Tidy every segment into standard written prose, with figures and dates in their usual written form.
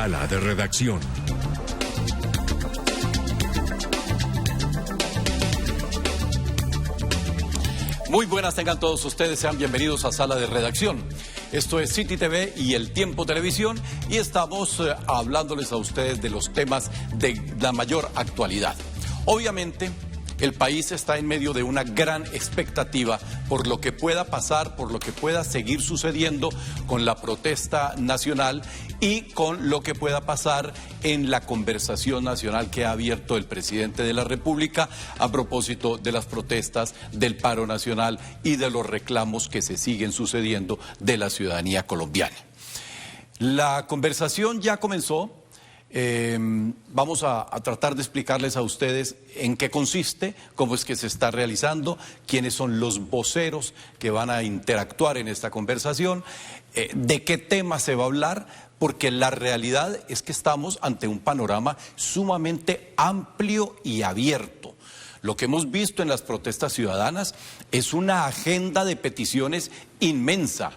Sala de Redacción. Muy buenas tengan todos ustedes, sean bienvenidos a Sala de Redacción. Esto es City TV y El Tiempo Televisión y estamos hablándoles a ustedes de los temas de la mayor actualidad. Obviamente, el país está en medio de una gran expectativa por lo que pueda pasar, por lo que pueda seguir sucediendo con la protesta nacional y con lo que pueda pasar en la conversación nacional que ha abierto el presidente de la República a propósito de las protestas, del paro nacional y de los reclamos que se siguen sucediendo de la ciudadanía colombiana. La conversación ya comenzó. Vamos a tratar de explicarles a ustedes en qué consiste, cómo es que se está realizando, quiénes son los voceros que van a interactuar en esta conversación, de qué tema se va a hablar, porque la realidad es que estamos ante un panorama sumamente amplio y abierto. Lo que hemos visto en las protestas ciudadanas es una agenda de peticiones inmensa,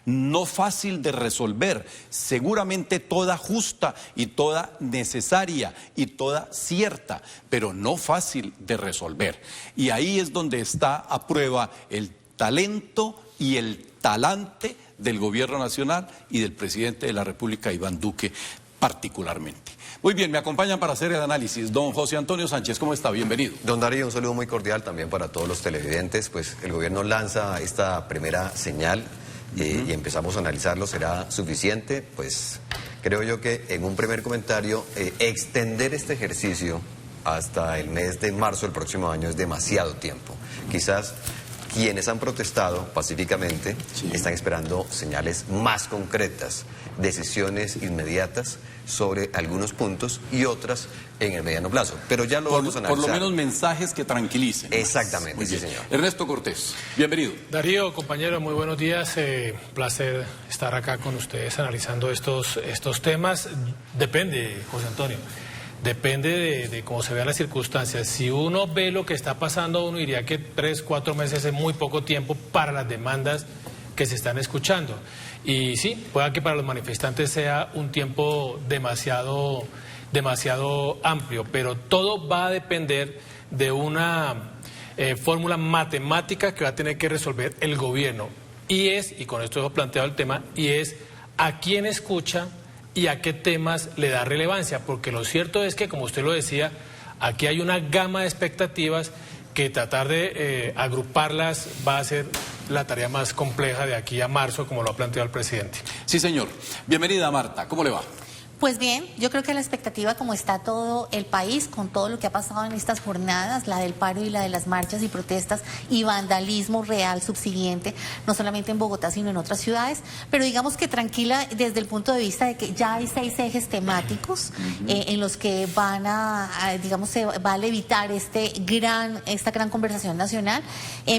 no fácil de resolver, seguramente toda justa y toda necesaria y toda cierta, pero no fácil de resolver. Y ahí es donde está a prueba el talento y el talante del gobierno nacional y del presidente de la República, Iván Duque, particularmente. Muy bien, me acompañan para hacer el análisis don José Antonio Sánchez. ¿Cómo está? Bienvenido. Don Darío, un saludo muy cordial también para todos los televidentes. Pues el gobierno lanza esta primera señal y empezamos a analizarlo. ¿Será suficiente? Pues creo yo que en un primer comentario, extender este ejercicio hasta el mes de marzo del próximo año es demasiado tiempo. Quizás quienes han protestado pacíficamente están esperando señales más concretas, decisiones inmediatas sobre algunos puntos y otras en el mediano plazo. Pero ya lo vamos a analizar. Por lo menos mensajes que tranquilicen. Exactamente, sí, señor. Ernesto Cortés, bienvenido. Darío, compañero, muy buenos días. Placer estar acá con ustedes analizando estos temas. Depende, José Antonio. Depende de cómo se vean las circunstancias. Si uno ve lo que está pasando, uno diría que 3, 4 meses es muy poco tiempo para las demandas que se están escuchando. Y sí, pueda que para los manifestantes sea un tiempo demasiado amplio, pero todo va a depender de una fórmula matemática que va a tener que resolver el gobierno. Y con esto he planteado el tema, y es a quién escucha y a qué temas le da relevancia, porque lo cierto es que, como usted lo decía, aquí hay una gama de expectativas que tratar de agruparlas va a ser la tarea más compleja de aquí a marzo, como lo ha planteado el presidente. Sí, señor. Bienvenida, Marta. ¿Cómo le va? Pues bien, yo creo que la expectativa, como está todo el país, con todo lo que ha pasado en estas jornadas, la del paro y la de las marchas y protestas y vandalismo real subsiguiente, no solamente en Bogotá, sino en otras ciudades, pero digamos que tranquila desde el punto de vista de que ya hay 6 ejes temáticos en los que se va a levitar esta gran conversación nacional.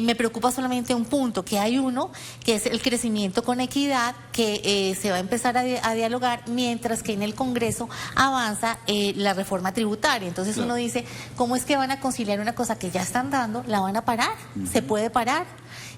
Me preocupa solamente un punto, que hay uno, que es el crecimiento con equidad, que se va a empezar a dialogar, mientras que en el Congreso avanza la reforma tributaria. Entonces uno dice, ¿cómo es que van a conciliar una cosa que ya están dando? ¿La van a parar? ¿Se puede parar?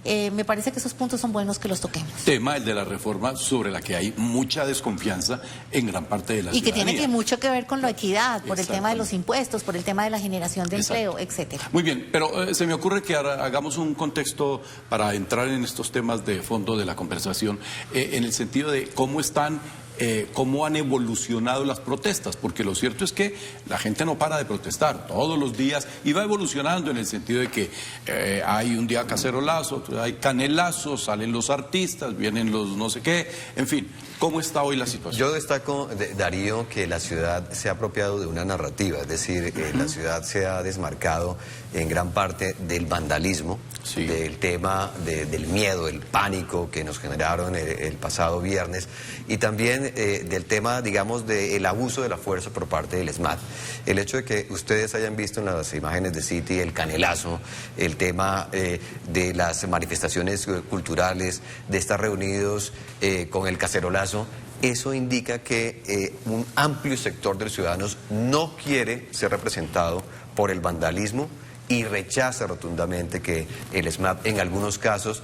Me parece que esos puntos son buenos que los toquemos. Tema el de la reforma, sobre la que hay mucha desconfianza en gran parte de la ciudadanía. Y que tiene mucho que ver con la equidad, por el tema de los impuestos, por el tema de la generación de empleo, etcétera. Muy bien, pero se me ocurre que hagamos un contexto para entrar en estos temas de fondo de la conversación, en el sentido de cómo han evolucionado las protestas, porque lo cierto es que la gente no para de protestar todos los días y va evolucionando en el sentido de que hay un día cacerolazo, hay canelazos, salen los artistas, vienen los no sé qué, en fin, ¿cómo está hoy la situación? Yo destaco, Darío, que la ciudad se ha apropiado de una narrativa, es decir, la ciudad se ha desmarcado en gran parte del vandalismo, del tema del miedo, el pánico que nos generaron el pasado viernes, y también del tema, digamos, del abuso de la fuerza por parte del ESMAD. El hecho de que ustedes hayan visto en las imágenes de City el canelazo, el tema de las manifestaciones culturales, de estar reunidos con el cacerolazo, eso indica que un amplio sector de los ciudadanos no quiere ser representado por el vandalismo y rechaza rotundamente que el ESMAD en algunos casos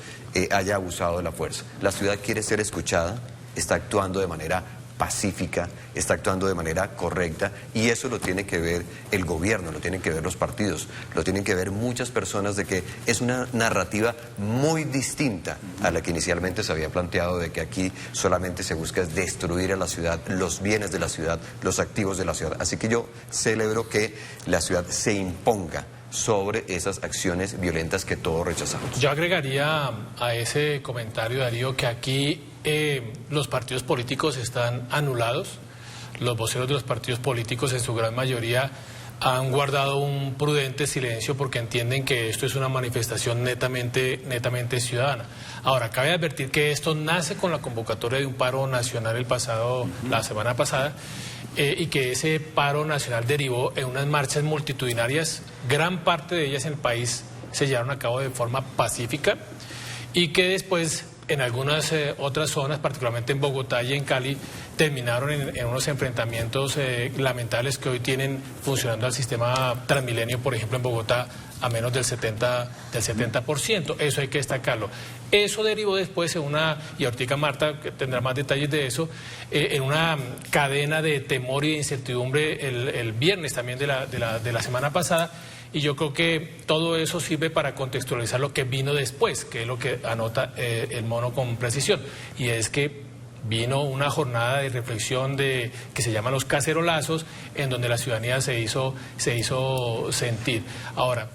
haya abusado de la fuerza. La ciudad quiere ser escuchada, está actuando de manera pacífica, está actuando de manera correcta, y eso lo tiene que ver el gobierno, lo tienen que ver los partidos, lo tienen que ver muchas personas, de que es una narrativa muy distinta a la que inicialmente se había planteado, de que aquí solamente se busca es destruir a la ciudad, los bienes de la ciudad, los activos de la ciudad. Así que yo celebro que la ciudad se imponga sobre esas acciones violentas que todos rechazamos. Yo agregaría a ese comentario, Darío, que aquí los partidos políticos están anulados. Los voceros de los partidos políticos en su gran mayoría han guardado un prudente silencio porque entienden que esto es una manifestación netamente ciudadana. Ahora, cabe advertir que esto nace con la convocatoria de un paro nacional la semana pasada, y que ese paro nacional derivó en unas marchas multitudinarias, gran parte de ellas en el país se llevaron a cabo de forma pacífica, y que después en algunas otras zonas, particularmente en Bogotá y en Cali, terminaron en unos enfrentamientos lamentables que hoy tienen funcionando al sistema Transmilenio, por ejemplo, en Bogotá, a menos del 70%. Eso hay que destacarlo. Eso derivó después en y ahorita Marta tendrá más detalles de eso, en una cadena de temor y de incertidumbre el viernes también de la semana pasada. Y yo creo que todo eso sirve para contextualizar lo que vino después, que es lo que anota el mono con precisión. Y es que vino una jornada de reflexión que se llama los cacerolazos, en donde la ciudadanía se hizo sentir. Ahora,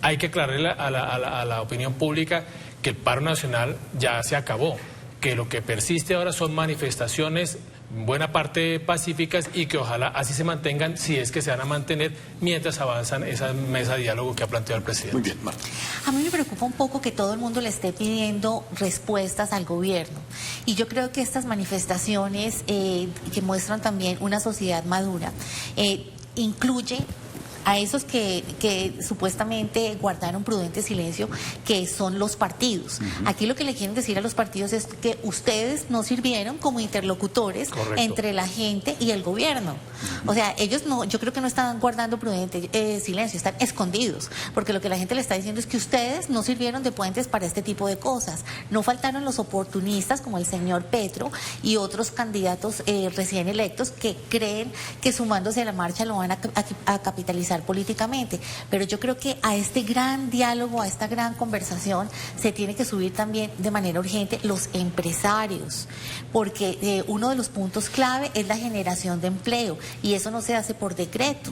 hay que aclararle a la opinión pública que el paro nacional ya se acabó, que lo que persiste ahora son manifestaciones en buena parte pacíficas, y que ojalá así se mantengan, si es que se van a mantener mientras avanzan esa mesa de diálogo que ha planteado el presidente. Muy bien, Marta. A mí me preocupa un poco que todo el mundo le esté pidiendo respuestas al gobierno, y yo creo que estas manifestaciones que muestran también una sociedad madura incluye a esos que supuestamente guardaron prudente silencio, que son los partidos. Aquí lo que le quieren decir a los partidos es que ustedes no sirvieron como interlocutores entre la gente y el gobierno. O sea, ellos no, yo creo que no están guardando prudente silencio, están escondidos, porque lo que la gente le está diciendo es que ustedes no sirvieron de puentes para este tipo de cosas. No faltaron los oportunistas como el señor Petro y otros candidatos recién electos que creen que sumándose a la marcha lo van a capitalizar políticamente, pero yo creo que a este gran diálogo, a esta gran conversación, se tiene que subir también de manera urgente los empresarios, porque uno de los puntos clave es la generación de empleo, y eso no se hace por decreto,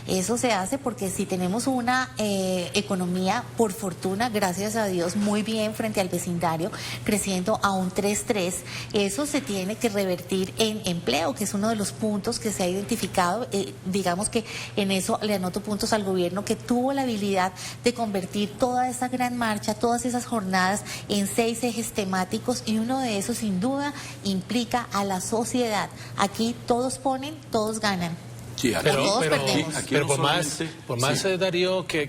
eso se hace porque si tenemos una economía, por fortuna, gracias a Dios, muy bien frente al vecindario, creciendo a un 3.3, eso se tiene que revertir en empleo, que es uno de los puntos que se ha identificado. Digamos que en eso le anoto puntos al gobierno, que tuvo la habilidad de convertir toda esa gran marcha, todas esas jornadas en 6 ejes temáticos, y uno de esos sin duda implica a la sociedad. Aquí todos ponen, todos ganan. Sí, pero por más Darío, que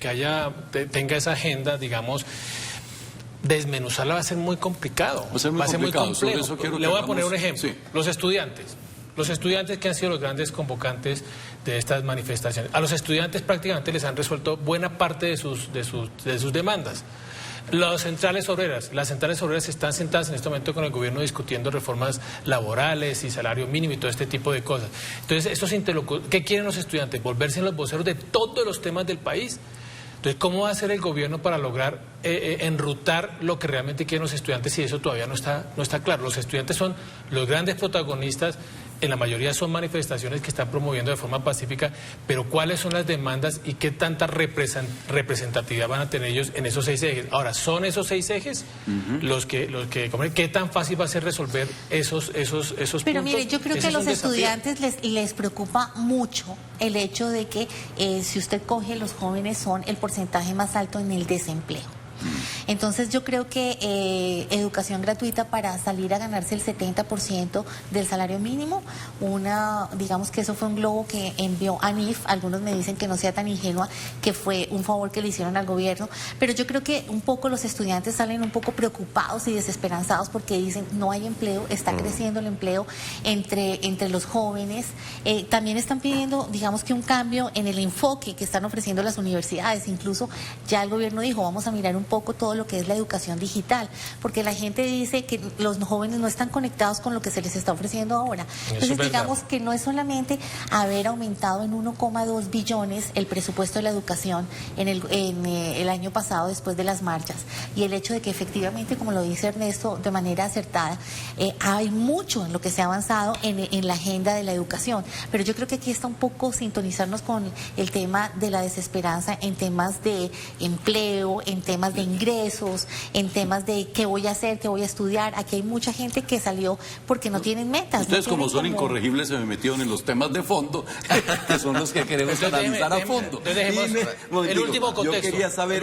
tenga esa agenda, digamos, desmenuzarla va a ser muy complicado. Va a ser muy complejo. Le voy a poner un ejemplo. Sí. Los estudiantes que han sido los grandes convocantes de estas manifestaciones. A los estudiantes prácticamente les han resuelto buena parte de sus demandas. Las centrales obreras están sentadas en este momento con el gobierno discutiendo reformas laborales y salario mínimo y todo este tipo de cosas. Entonces, estos interlocutores, ¿qué quieren los estudiantes? Volverse en los voceros de todos los temas del país. Entonces, ¿cómo va a hacer el gobierno para lograr enrutar lo que realmente quieren los estudiantes si eso todavía no está claro? Los estudiantes son los grandes protagonistas, en la mayoría son manifestaciones que están promoviendo de forma pacífica, pero ¿cuáles son las demandas y qué tanta representatividad van a tener ellos en esos 6 ejes? Ahora, ¿son esos 6 ejes los que qué tan fácil va a ser resolver esos puntos? Pero mire, yo creo que a los estudiantes les preocupa mucho el hecho de que si usted coge, los jóvenes son el porcentaje más alto en el desempleo. Entonces yo creo que educación gratuita para salir a ganarse el 70% del salario mínimo, digamos que eso fue un globo que envió ANIF, algunos me dicen que no sea tan ingenua, que fue un favor que le hicieron al gobierno, pero yo creo que un poco los estudiantes salen un poco preocupados y desesperanzados porque dicen no hay empleo, está creciendo el empleo entre los jóvenes, también están pidiendo, digamos que un cambio en el enfoque que están ofreciendo las universidades, incluso ya el gobierno dijo vamos a mirar un poco todo todo lo que es la educación digital, porque la gente dice que los jóvenes no están conectados con lo que se les está ofreciendo ahora. Entonces digamos que no es solamente haber aumentado en 1,2 billones el presupuesto de la educación en el año pasado después de las marchas, y el hecho de que efectivamente, como lo dice Ernesto de manera acertada, hay mucho en lo que se ha avanzado en la agenda de la educación, pero yo creo que aquí está un poco sintonizarnos con el tema de la desesperanza en temas de empleo, en temas de ingresos, en temas de qué voy a hacer, qué voy a estudiar. Aquí hay mucha gente que salió porque no tienen metas. Ustedes, no como son incorregibles, se me metieron en los temas de fondo, que son los que queremos analizar a fondo. El último contexto. Yo quería saber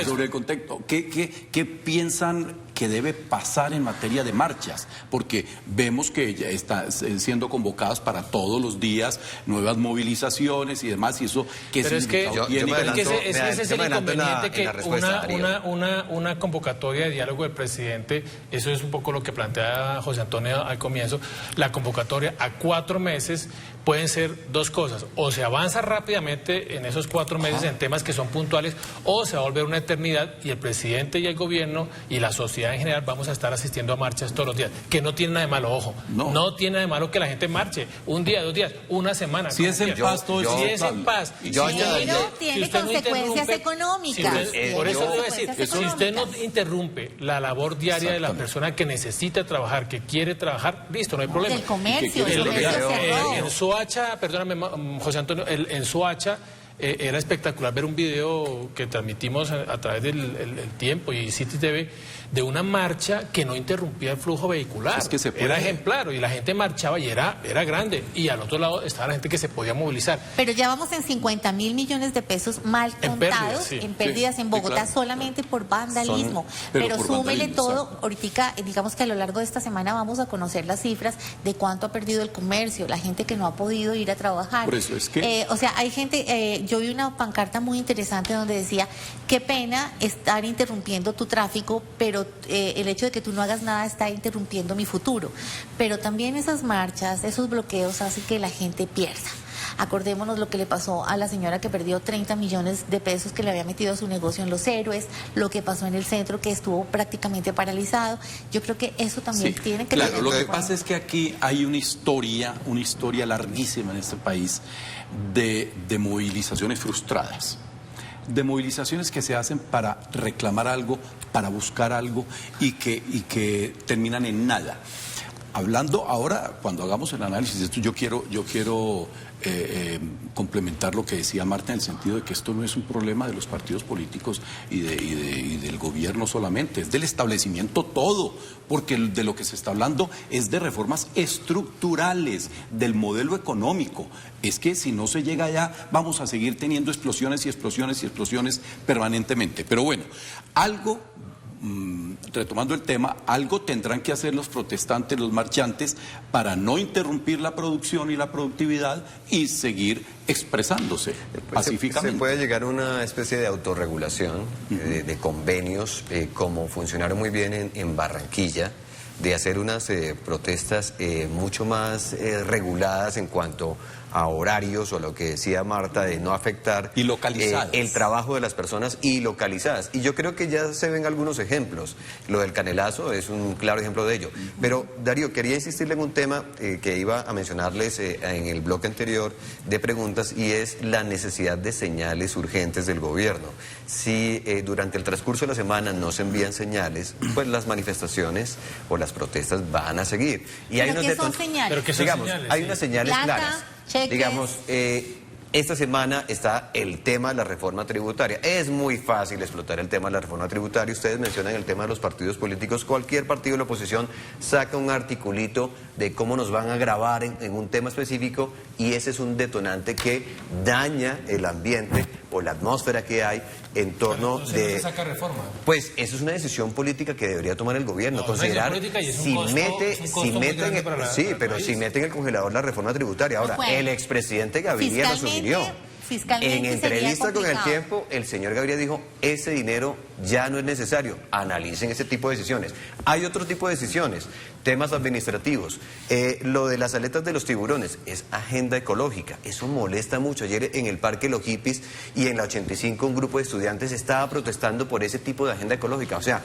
sobre el contexto. ¿Qué piensan que debe pasar en materia de marchas? Porque vemos que ya están siendo convocadas para todos los días nuevas movilizaciones y demás, y eso que pero es que ese es el inconveniente, que una convocatoria de diálogo del presidente, eso es un poco lo que plantea José Antonio al comienzo, la convocatoria a 4 meses pueden ser dos cosas: o se avanza rápidamente en esos 4 meses en temas que son puntuales, o se va a volver una eternidad y el presidente y el gobierno y la sociedad en general vamos a estar asistiendo a marchas todos los días, que no tiene nada de malo, ojo, no tiene nada de malo que la gente marche un día, 2 días, una semana. Si es en paz, todo si es en paz. Pero tiene consecuencias económicas. Por eso le voy a decir, si usted no interrumpe la labor diaria de la persona que necesita trabajar, que quiere trabajar, listo, no hay problema. El comercio, En Soacha, perdóname, José Antonio, en Soacha era espectacular ver un video que transmitimos a través del Tiempo y City TV de una marcha que no interrumpía el flujo vehicular. Es que era ejemplar, y la gente marchaba y era grande, y al otro lado estaba la gente que se podía movilizar. Pero ya vamos en 50.000 millones de pesos mal contados, en pérdidas en Bogotá, solamente por vandalismo. Pero súmele todo, ahorita, digamos que a lo largo de esta semana vamos a conocer las cifras de cuánto ha perdido el comercio, la gente que no ha podido ir a trabajar. Por eso es que... o sea, hay gente, yo vi una pancarta muy interesante donde decía, qué pena estar interrumpiendo tu tráfico, pero el hecho de que tú no hagas nada está interrumpiendo mi futuro. Pero también esas marchas, esos bloqueos hacen que la gente pierda. Acordémonos lo que le pasó a la señora que perdió 30 millones de pesos que le había metido a su negocio en Los Héroes, lo que pasó en el centro, que estuvo prácticamente paralizado. Yo creo que eso también tiene que... Claro, lo que pasa es que aquí hay una historia larguísima en este país de movilizaciones frustradas, de movilizaciones que se hacen para reclamar algo, para buscar algo y que terminan en nada. Hablando ahora, cuando hagamos el análisis de esto, yo quiero complementar lo que decía Marta, en el sentido de que esto no es un problema de los partidos políticos y del gobierno solamente, es del establecimiento todo, porque de lo que se está hablando es de reformas estructurales del modelo económico. Es que si no se llega allá, vamos a seguir teniendo explosiones y explosiones y explosiones permanentemente. Pero bueno, algo... retomando el tema, algo tendrán que hacer los protestantes, los marchantes, para no interrumpir la producción y la productividad y seguir expresándose pacíficamente. Se puede llegar a una especie de autorregulación, de convenios, como funcionaron muy bien en Barranquilla, de hacer unas protestas mucho más reguladas en cuanto a horarios, o lo que decía Marta, de no afectar y localizadas, el trabajo de las personas, y localizadas. Y yo creo que ya se ven algunos ejemplos. Lo del canelazo es un claro ejemplo de ello. Pero, Darío, quería insistirle en un tema que iba a mencionarles en el bloque anterior de preguntas, y es la necesidad de señales urgentes del gobierno. Si durante el transcurso de la semana no se envían señales, pues las manifestaciones o las protestas van a seguir. Y hay ¿Qué son señales? ¿Pero qué son señales? Hay unas señales claras. Cheques. Digamos, esta semana está el tema de la reforma tributaria. Es muy fácil explotar el tema de la reforma tributaria. Ustedes mencionan el tema de los partidos políticos. Cualquier partido de la oposición saca un articulito de cómo nos van a grabar en un tema específico, y ese es un detonante que daña el ambiente o la atmósfera que hay en torno de... ¿No se saca reforma? Pues eso es una decisión política que debería tomar el gobierno, considerar si mete en el congelador la reforma tributaria. Ahora, el expresidente Gaviria lo sugirió. fiscalmente En sería entrevista con El complicado. Tiempo, el señor Gaviria dijo, ese dinero ya no es necesario, analicen ese tipo de decisiones. Hay otro tipo de decisiones, temas administrativos. Lo de las aletas de los tiburones es agenda ecológica, eso molesta mucho. Ayer en el Parque Los Hippies y en la 85 un grupo de estudiantes estaba protestando por ese tipo de agenda ecológica, o sea...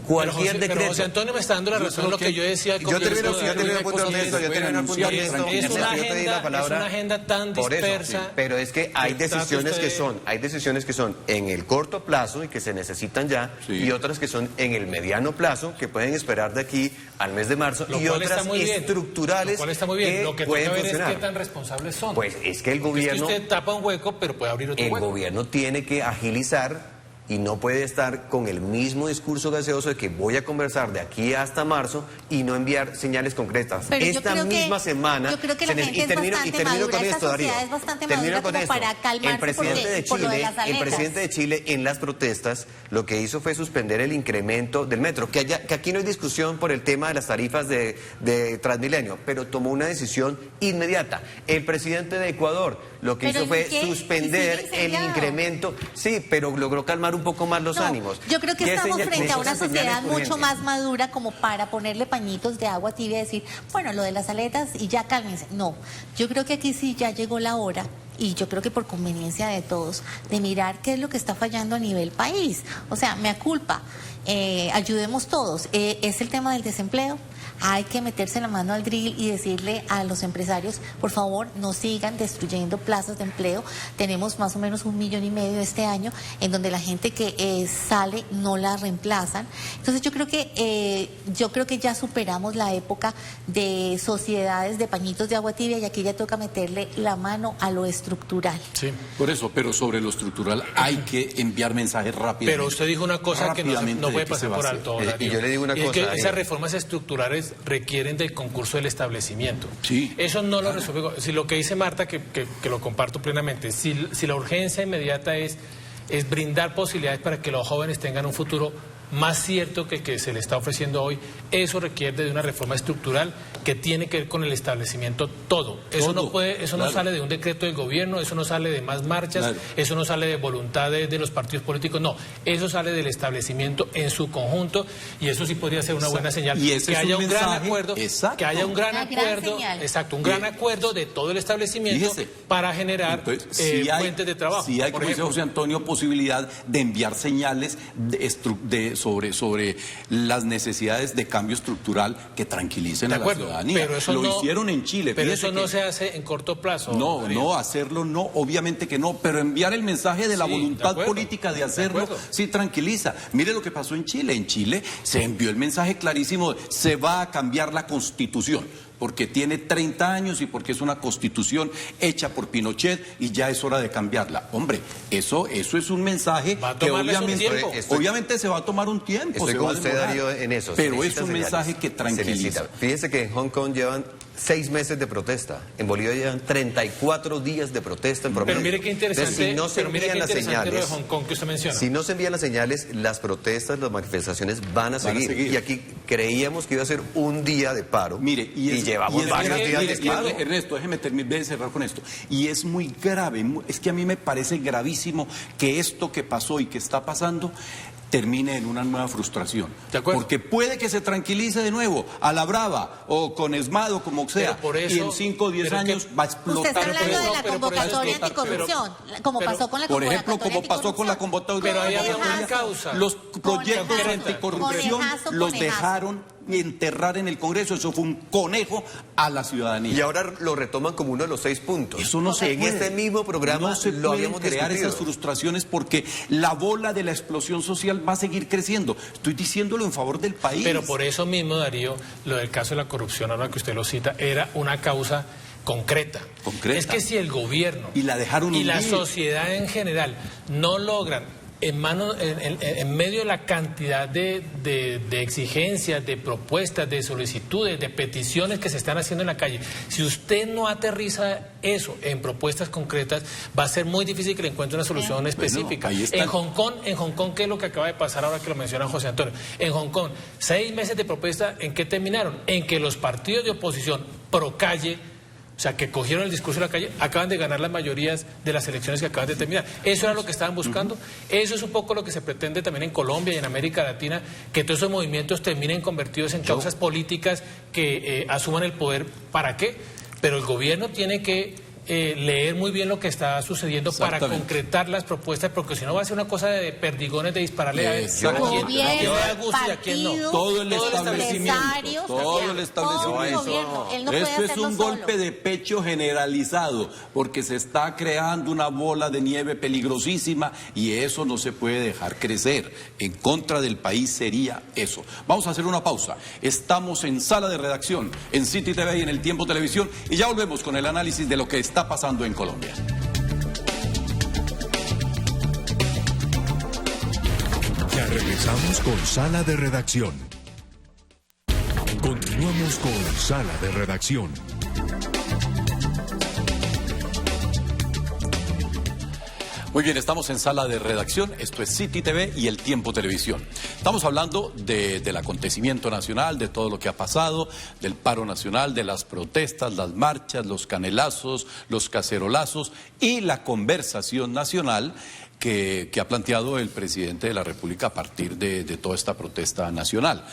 Cualquier decreto. Pero José Antonio me está dando la razón en lo que yo decía. Yo termino el punto honesto, Es una agenda tan dispersa. Sí, pero es que hay decisiones que son en el corto plazo y que se necesitan ya, y otras que son en el mediano plazo, que pueden esperar de aquí al mes de marzo, y otras estructurales lo que pueden toca ver funcionar. es qué tan responsables son. Pues es que el gobierno... Es que usted tapa un hueco, pero puede abrir otro hueco. El gobierno tiene que agilizar y no puede estar con el mismo discurso gaseoso de que voy a conversar de aquí hasta marzo y no enviar señales concretas. Pero esta misma semana... Yo creo que la gente es bastante madura, esta sociedad es bastante madura como para calmarse por lo de las aletas. El presidente de Chile en las protestas lo que hizo fue suspender el incremento del metro, que aquí no hay discusión por el tema de las tarifas de Transmilenio, pero tomó una decisión inmediata. El presidente de Ecuador lo que hizo fue suspender el incremento, sí, pero logró calmar un poco más los ánimos. Yo creo que estamos frente a una sociedad mucho más madura como para ponerle pañitos de agua tibia y decir, bueno, lo de las aletas y ya cálmense. No, yo creo que aquí sí ya llegó la hora, y yo creo que por conveniencia de todos, de mirar qué es lo que está fallando a nivel país. O sea, mea culpa, ayudemos todos. Es el tema del desempleo. Hay que meterse la mano al drill y decirle a los empresarios, por favor, no sigan destruyendo plazas de empleo. Tenemos más o menos 1,5 millones este año, en donde la gente que sale no la reemplazan. Entonces yo creo que ya superamos la época de sociedades de pañitos de agua tibia, y aquí ya toca meterle la mano a lo estructural. Sí, por eso, pero sobre lo estructural hay que enviar mensajes rápidos. Pero usted dijo una cosa que no puede pasar por alto. Y yo le digo una cosa. Es que esas reformas estructurales requieren del concurso del establecimiento. Sí. Eso no lo resuelve. Si lo que dice Marta, que lo comparto plenamente, si la urgencia inmediata es brindar posibilidades para que los jóvenes tengan un futuro más cierto que se le está ofreciendo hoy, eso requiere de una reforma estructural que tiene que ver con el establecimiento todo. Eso no sale de un decreto del gobierno, eso no sale de más marchas, eso no sale de voluntad de los partidos políticos, no, eso sale del establecimiento en su conjunto, y eso sí podría ser una buena señal. Y ese que haya un gran acuerdo, que haya un gran acuerdo de todo el establecimiento. Fíjese, para generar fuentes de trabajo. Sí hay, como dice José Antonio, posibilidad de enviar señales sobre las necesidades de cambio estructural que tranquilicen a la ciudadanía. Pero eso hicieron en Chile. Pero eso no se hace en corto plazo. No, hacerlo no, obviamente que no, pero enviar el mensaje de la voluntad política de hacerlo, sí tranquiliza. Mire lo que pasó en Chile. En Chile se envió el mensaje clarísimo, se va a cambiar la Constitución, porque tiene 30 años y porque es una constitución hecha por Pinochet y ya es hora de cambiarla. Hombre, eso es un mensaje que obviamente se va a tomar un tiempo. Estoy con usted, Darío, en eso. Pero es un mensaje que tranquiliza. Fíjese que en Hong Kong llevan 6 meses de protesta. En Bolivia llevan 34 días de protesta en promedio. Pero mire qué interesante, si no se envían las señales, lo de Hong Kong que usted menciona. Si no se envían las señales, las protestas, las manifestaciones van a seguir. Y aquí creíamos que iba a ser un día de paro. Mire, y llevamos varios días de paro. Ernesto, déjeme cerrar con esto. Y es muy grave, es que a mí me parece gravísimo que esto que pasó y que está pasando termine en una nueva frustración. ¿De acuerdo? Porque puede que se tranquilice de nuevo, a la brava, o con ESMAD, como sea, y en 5 o 10 años va a explotar. Usted está hablando de la convocatoria anticorrupción, como pasó con la convocatoria. Por ejemplo, como pasó con la convocatoria. Pero ahí había una causa. Los proyectos anticorrupción los dejaron enterrar en el Congreso. Eso fue un conejo a la ciudadanía. Y ahora lo retoman como uno de los 6 puntos. Eso no se puede. En este mismo programa no se lo habíamos crear discutido. Esas frustraciones, porque la bola de la explosión social va a seguir creciendo. Estoy diciéndolo en favor del país. Pero por eso mismo, Darío, lo del caso de la corrupción, ahora que usted lo cita, era una causa concreta. Es que si el gobierno y la sociedad en general no logran en medio de la cantidad de exigencias, de propuestas, de solicitudes, de peticiones que se están haciendo en la calle, si usted no aterriza eso en propuestas concretas, va a ser muy difícil que le encuentre una solución específica. En Hong Kong, ¿qué es lo que acaba de pasar ahora que lo menciona José Antonio? En Hong Kong, 6 meses de propuesta, ¿en qué terminaron? En que los partidos de oposición pro calle O sea, que cogieron el discurso de la calle, acaban de ganar las mayorías de las elecciones que acaban de terminar. Eso era lo que estaban buscando. Eso es un poco lo que se pretende también en Colombia y en América Latina, que todos esos movimientos terminen convertidos en causas políticas que asuman el poder. ¿Para qué? Pero el gobierno tiene que leer muy bien lo que está sucediendo para concretar las propuestas, porque si no va a ser una cosa de perdigones, de dispararle a quién no. Todo el establecimiento. Esto es un golpe de pecho generalizado, porque se está creando una bola de nieve peligrosísima y eso no se puede dejar crecer. En contra del país sería eso. Vamos a hacer una pausa. Estamos en Sala de Redacción, en City TV y en El Tiempo Televisión, y ya volvemos con el análisis de lo que está pasando en Colombia. Ya regresamos con Sala de Redacción. Continuamos con Sala de Redacción. Muy bien, estamos en Sala de Redacción, esto es City TV y El Tiempo Televisión. Estamos hablando del acontecimiento nacional, de todo lo que ha pasado, del paro nacional, de las protestas, las marchas, los canelazos, los cacerolazos y la conversación nacional que ha planteado el presidente de la República a partir de toda esta protesta nacional.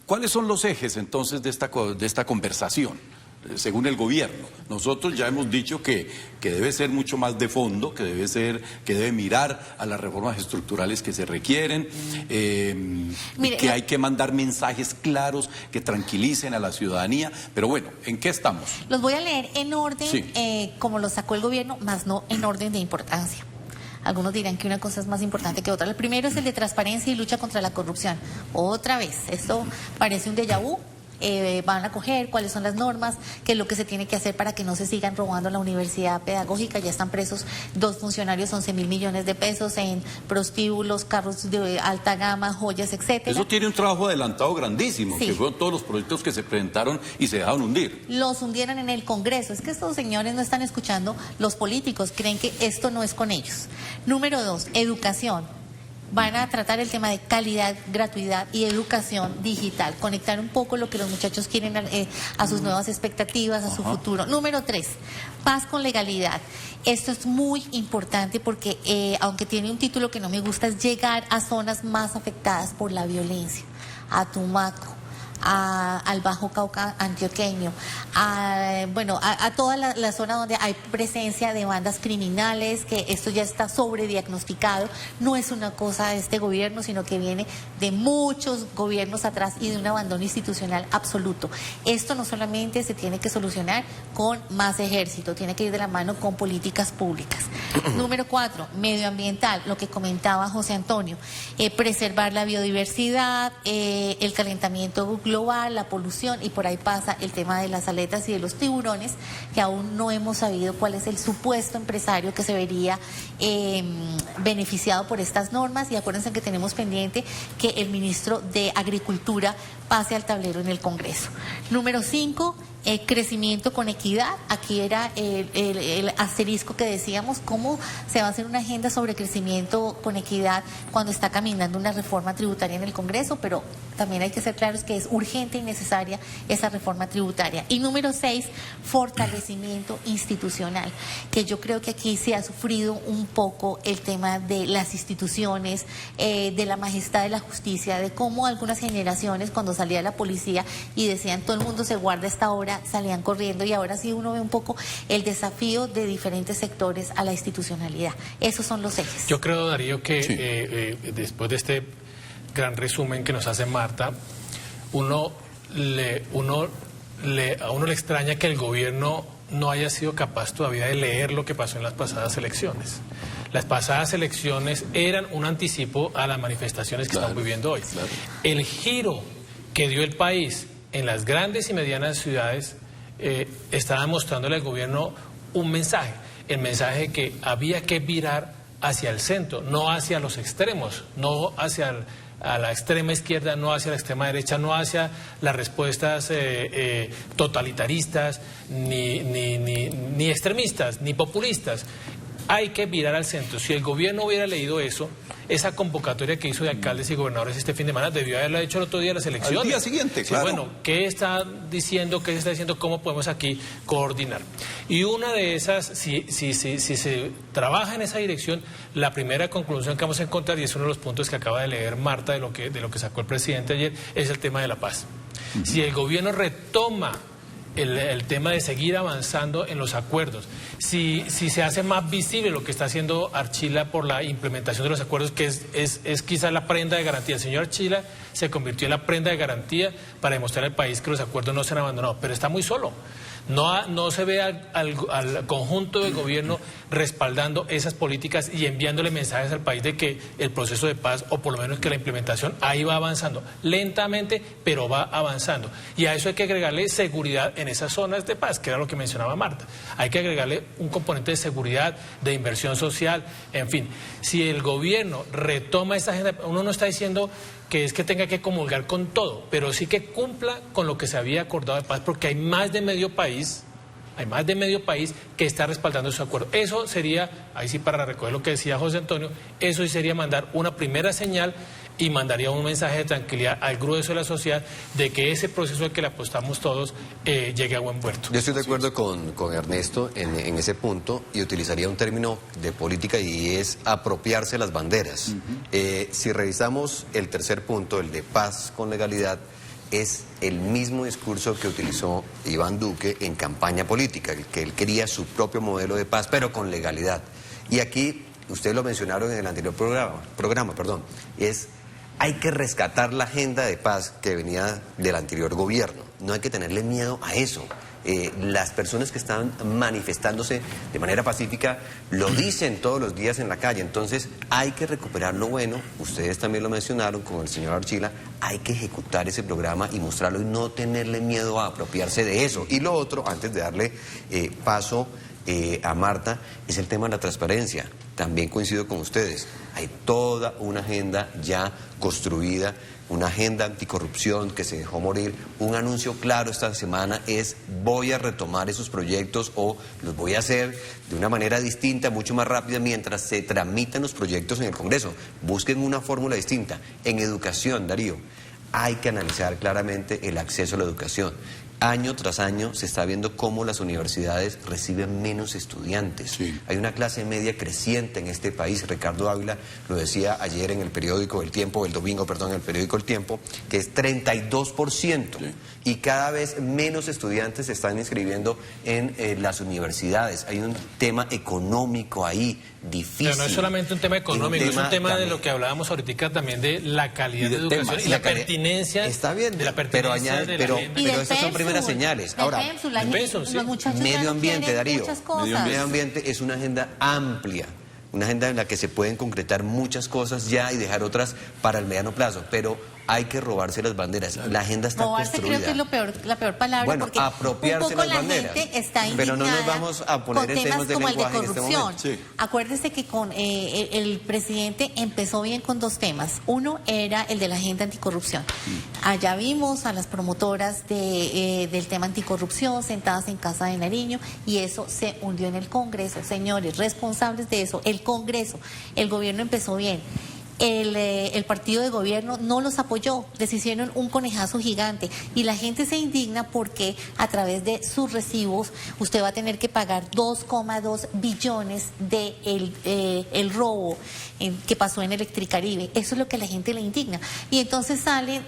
¿Cuáles son los ejes entonces de esta conversación? Según el gobierno, nosotros ya hemos dicho que debe ser mucho más de fondo, que debe mirar a las reformas estructurales que se requieren, que hay que mandar mensajes claros que tranquilicen a la ciudadanía. Pero bueno, ¿en qué estamos? Los voy a leer en orden, como lo sacó el gobierno, más no en orden de importancia. Algunos dirán que una cosa es más importante que otra. El primero es el de transparencia y lucha contra la corrupción. Otra vez, esto parece un déjà vu. Van a coger cuáles son las normas, qué es lo que se tiene que hacer para que no se sigan robando la universidad pedagógica. Ya están presos 2 funcionarios, 11.000 millones de pesos en prostíbulos, carros de alta gama, joyas, etcétera. Eso tiene un trabajo adelantado grandísimo, que fueron todos los proyectos que se presentaron y se dejaron hundir. Los hundieron en el Congreso. Es que estos señores no están escuchando, los políticos creen que esto no es con ellos. Número 2, educación. Van a tratar el tema de calidad, gratuidad y educación digital, conectar un poco lo que los muchachos quieren a sus nuevas expectativas, a su futuro. Número 3, paz con legalidad. Esto es muy importante porque, aunque tiene un título que no me gusta, es llegar a zonas más afectadas por la violencia, a Tumaco, al Bajo Cauca antioqueño, a toda la zona donde hay presencia de bandas criminales, que esto ya está sobrediagnosticado. No es una cosa de este gobierno, sino que viene de muchos gobiernos atrás y de un abandono institucional absoluto. Esto no solamente se tiene que solucionar con más ejército, tiene que ir de la mano con políticas públicas. Número 4, medioambiental, lo que comentaba José Antonio, preservar la biodiversidad, el calentamiento global, la polución, y por ahí pasa el tema de las aletas y de los tiburones, que aún no hemos sabido cuál es el supuesto empresario que se vería beneficiado por estas normas. Y acuérdense que tenemos pendiente que el ministro de Agricultura pase al tablero en el Congreso. Número 5, crecimiento con equidad. Aquí era el asterisco que decíamos, cómo se va a hacer una agenda sobre crecimiento con equidad cuando está caminando una reforma tributaria en el Congreso, pero también hay que ser claros que es urgente y necesaria esa reforma tributaria. Y número 6, fortalecimiento institucional, que yo creo que aquí se ha sufrido un poco el tema de las instituciones, de la majestad de la justicia, de cómo algunas generaciones, cuando salía la policía y decían todo el mundo se guarda a esta hora, salían corriendo, y ahora sí uno ve un poco el desafío de diferentes sectores a la institucionalidad. Esos son los ejes. Yo creo, Darío, que después de este gran resumen que nos hace Marta, a uno le extraña que el gobierno no haya sido capaz todavía de leer lo que pasó en las pasadas elecciones. Las pasadas elecciones eran un anticipo a las manifestaciones que estamos viviendo hoy. El giro que dio el país en las grandes y medianas ciudades estaba mostrándole al gobierno un mensaje, el mensaje de que había que virar hacia el centro, no hacia los extremos, no hacia a la extrema izquierda, no hacia la extrema derecha, no hacia las respuestas totalitaristas, ni extremistas, ni populistas. Hay que mirar al centro. Si el gobierno hubiera leído eso, esa convocatoria que hizo de alcaldes y gobernadores este fin de semana debió haberlo hecho el otro día de las elecciones. Al día siguiente, claro. Sí, bueno, ¿qué está diciendo? ¿Qué se está diciendo? ¿Cómo podemos aquí coordinar? Y una de esas, si se trabaja en esa dirección, la primera conclusión que vamos a encontrar, y es uno de los puntos que acaba de leer Marta de lo que sacó el presidente ayer, es el tema de la paz. Si el gobierno retoma el tema de seguir avanzando en los acuerdos, si se hace más visible lo que está haciendo Archila por la implementación de los acuerdos, que es quizás la prenda de garantía. El señor Archila se convirtió en la prenda de garantía para demostrar al país que los acuerdos no se han abandonado, pero está muy solo. No se ve al conjunto del gobierno respaldando esas políticas y enviándole mensajes al país de que el proceso de paz, o por lo menos que la implementación, ahí va avanzando, lentamente, pero va avanzando. Y a eso hay que agregarle seguridad en esas zonas de paz, que era lo que mencionaba Marta. Hay que agregarle un componente de seguridad, de inversión social, en fin. Si el gobierno retoma esa agenda, uno no está diciendo que es que tenga que comulgar con todo, pero sí que cumpla con lo que se había acordado de paz, porque hay más de medio país que está respaldando su acuerdo. Eso sería, ahí sí para recoger lo que decía José Antonio, eso sí sería mandar una primera señal y mandaría un mensaje de tranquilidad al grueso de la sociedad de que ese proceso al que le apostamos todos llegue a buen puerto. Yo estoy de acuerdo con Ernesto en ese punto y utilizaría un término de política y es apropiarse las banderas. Si revisamos el tercer punto, el de paz con legalidad, es el mismo discurso que utilizó Iván Duque en campaña política, que él quería su propio modelo de paz, pero con legalidad. Y aquí, ustedes lo mencionaron en el anterior programa, hay que rescatar la agenda de paz que venía del anterior gobierno. No hay que tenerle miedo a eso. Las personas que están manifestándose de manera pacífica lo dicen todos los días en la calle. Entonces hay que recuperar lo bueno. Ustedes también lo mencionaron con el señor Archila. Hay que ejecutar ese programa y mostrarlo y no tenerle miedo a apropiarse de eso. Y lo otro, antes de darle paso a Marta, es el tema de la transparencia. También coincido con ustedes. Hay toda una agenda ya construida, una agenda anticorrupción que se dejó morir. Un anuncio claro esta semana es: voy a retomar esos proyectos o los voy a hacer de una manera distinta, mucho más rápida, mientras se tramitan los proyectos en el Congreso. Busquen una fórmula distinta. En educación, Darío, hay que analizar claramente el acceso a la educación. Año tras año se está viendo cómo las universidades reciben menos estudiantes. Sí. Hay una clase media creciente en este país. Ricardo Ávila lo decía ayer en el periódico El Tiempo, el domingo, en el periódico El Tiempo, que es 32%. Sí. Y cada vez menos estudiantes se están inscribiendo en las universidades. Hay un tema económico ahí difícil. Pero no es solamente un tema económico, es un tema de lo que hablábamos ahorita también, de la calidad de educación y la pertinencia. Está bien, de la pertinencia pero estas son primeras señales. Ahora, medio ambiente, Darío. Medio ambiente es una agenda amplia, una agenda en la que se pueden concretar muchas cosas ya y dejar otras para el mediano plazo, pero hay que robarse las banderas. La agenda está construida. Creo que es la peor palabra. Bueno, porque apropiarse un poco las banderas. Gente está pero no nos vamos a poner en temas de lenguaje en este momento. Sí. Acuérdese que con el presidente empezó bien con dos temas. Uno era el de la agenda anticorrupción. Allá vimos a las promotoras del tema anticorrupción sentadas en Casa de Nariño y eso se hundió en el Congreso. Señores, responsables de eso, el Congreso, el gobierno empezó bien. El partido de gobierno no los apoyó, les hicieron un conejazo gigante y la gente se indigna porque a través de sus recibos usted va a tener que pagar 2,2 billones de el robo que pasó en Electricaribe. Eso es lo que a la gente le indigna. Y entonces salen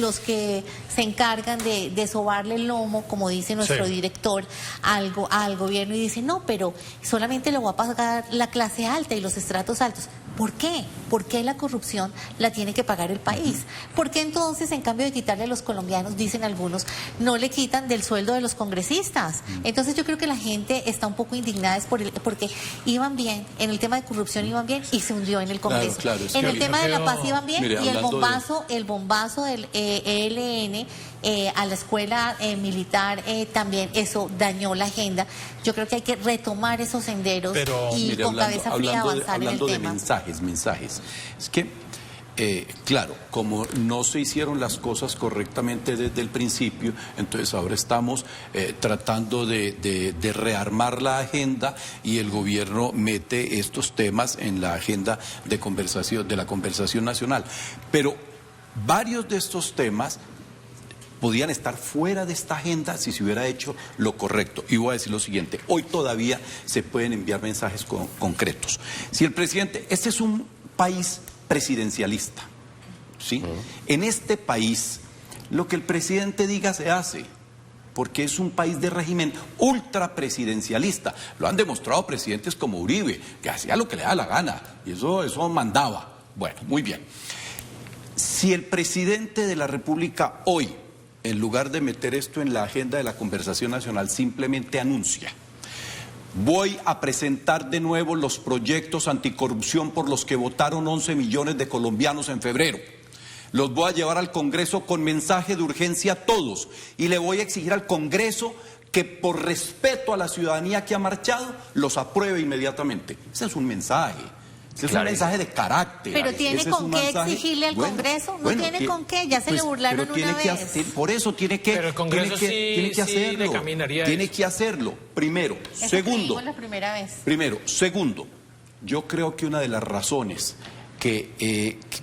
los que se encargan de sobarle el lomo, como dice nuestro director, al gobierno y dicen: no, pero solamente lo va a pagar la clase alta y los estratos altos. ¿Por qué? ¿Por qué la corrupción la tiene que pagar el país? ¿Por qué entonces, en cambio de quitarle a los colombianos, dicen algunos, no le quitan del sueldo de los congresistas? Entonces yo creo que la gente está un poco indignada porque iban bien, en el tema de corrupción iban bien y se hundió en el Congreso. Claro, en el tema de la paz iban bien, mire, y el bombazo del ELN a la escuela militar también, eso dañó la agenda. Yo creo que hay que retomar esos senderos y con cabeza fría avanzar en el tema. Mensajes. Es que Claro, como no se hicieron las cosas correctamente desde el principio, entonces ahora estamos tratando de rearmar la agenda y el gobierno mete estos temas en la agenda de la conversación nacional. Pero varios de estos temas podían estar fuera de esta agenda si se hubiera hecho lo correcto. Y voy a decir lo siguiente, hoy todavía se pueden enviar mensajes concretos. Si el presidente, este es un país presidencialista, ¿sí? En este país, lo que el presidente diga se hace, porque es un país de régimen ultrapresidencialista. Lo han demostrado presidentes como Uribe, que hacía lo que le da la gana, y eso mandaba. Bueno, muy bien. Si el presidente de la República hoy, en lugar de meter esto en la agenda de la conversación nacional, simplemente anuncia: voy a presentar de nuevo los proyectos anticorrupción por los que votaron 11 millones de colombianos en febrero. Los voy a llevar al Congreso con mensaje de urgencia a todos y le voy a exigir al Congreso que por respeto a la ciudadanía que ha marchado, los apruebe inmediatamente. Ese es un mensaje. Ese es un mensaje de carácter. Pero tiene con qué exigirle al Congreso, no tiene con qué, ya se le burlaron una vez. Por eso tiene que, pero el Congreso tiene que hacerlo. Tiene que hacerlo, primero. Segundo, la primera vez. Segundo, yo creo que una de las razones